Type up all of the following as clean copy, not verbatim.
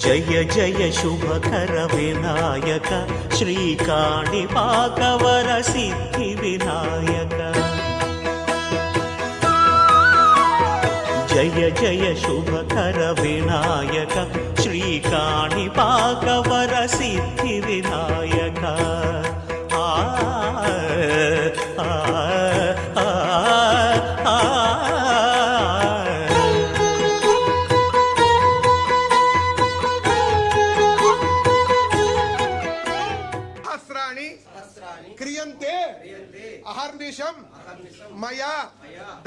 జయ జయ శుభకర వినాయక శ్రీకాణిపాకవర సిద్ధి వినాయక జయ జయ శుభకర వినాయక శ్రీకాణిపాకవర సిద్ధి వినాయక క్రియంతే అహర్నిశం మయా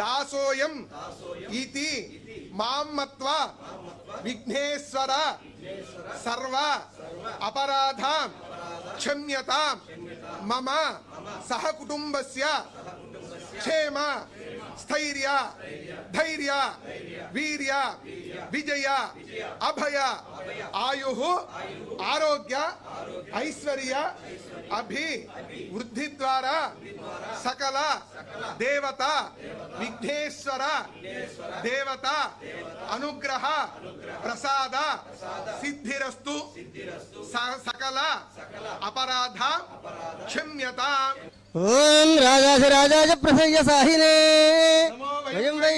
దాసోయం ఇతి మాం మత్వా విఘ్నేశ్వర సర్వ అపరాధాం క్షమ్యతాం మమ సహ కుటుంబస్య క్షేమ స్థైర్య ధైర్య వీర్య విజయ అభయ ఆయుః ఆరోగ్య ఐశ్వర్య అభి వృద్ధి ద్వారా సకల దేవత విఘ్నేశ్వర దేవత అనుగ్రహ ప్రసాద సిద్ధిరస్తు సకల అపరాధ క్షమ్యతాం. ఓం రాజాధిరాజాయ ప్రసయ్య సాహినే వయం వై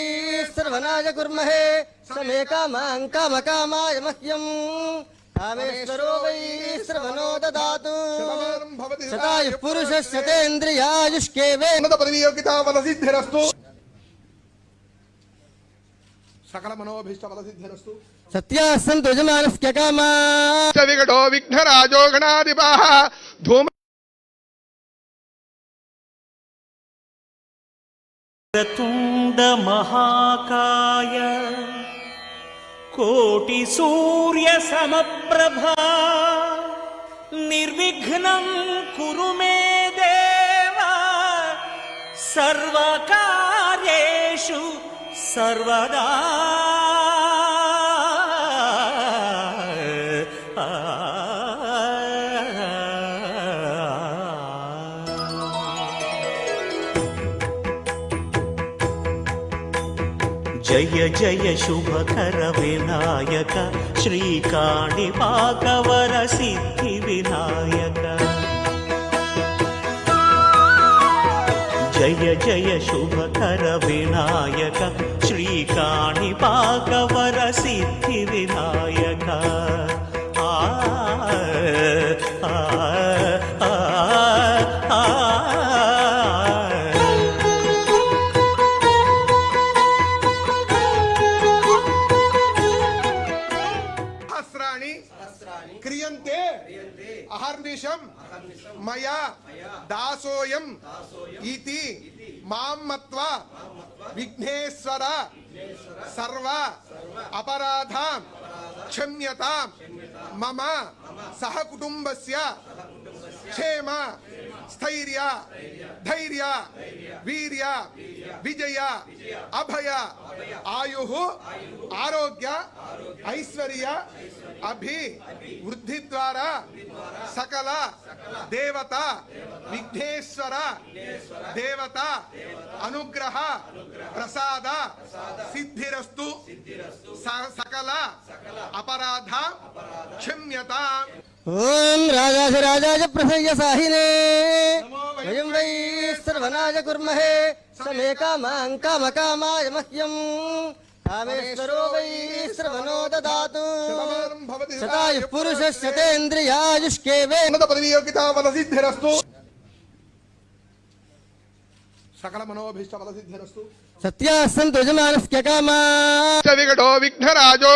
సర్వనాయ కుర్మహే సమే కామాం కామకామాయ మహ్యం కామేశ్వరో వై శ్రవణో దదాతు శతాయుః పురుషస్యతేంద్రియాయుష్కేవే పదవియోగితా బల సిద్ధిరస్తు సకల మనోభీష్ట బల సిద్ధిరస్తు సత్యాస్సంతు యజమానస్య కామా విఘటో విఘ్నరాజో గణాధిపః ధూమ తుండ మహాకాయ కోటి సూర్య సమప్రభా నిర్విఘ్నం కురు మే దేవ సర్వకార్యేషు సర్వదా. జయ జయ శుభకర వినాయక శ్రీకాణిపాకవర సిద్ధి వినాయక జయ జయ శుభకర వినాయక శ్రీకాణిపాకవర సిద్ధి వినాయక క్రియంతే అహర్నిశం మయా దాసోయం ఇతి మాం మత్వా విఘ్నేశ్వర సర్వ అపరాధాం క్షమ్యతాం మమ సహ కుటుంబస్య క్షేమ స్థైర్య ధైర్య వీర్య విజయ అభయ ఆయుః ఆరోగ్య ఐశ్వర్య అభి వృద్ధి ద్వారా సకల దేవత విఘ్నేశ్వర దేవత అనుగ్రహ ప్రసాద సిద్ధిరస్తు సకల అపరాధ క్షమ్యతాం. ఓం రాజాధిరాజాయ ప్రసయ్య సాహినే వయం వై సర్వనాయ కుర్మహే సమే కామాం కామకామాయ మహ్యం కామేశ్వరో వై శ్రవణో దదాతు శతాయుః పురుషస్యతేంద్రియాయుష్కేవే పదవియోగితా బల సిద్ధిరస్తు సకల మనోభీష్ట బల సిద్ధిరస్తు సత్యాస్సంతు యజమానస్య కామా విఘటో విఘ్నరాజో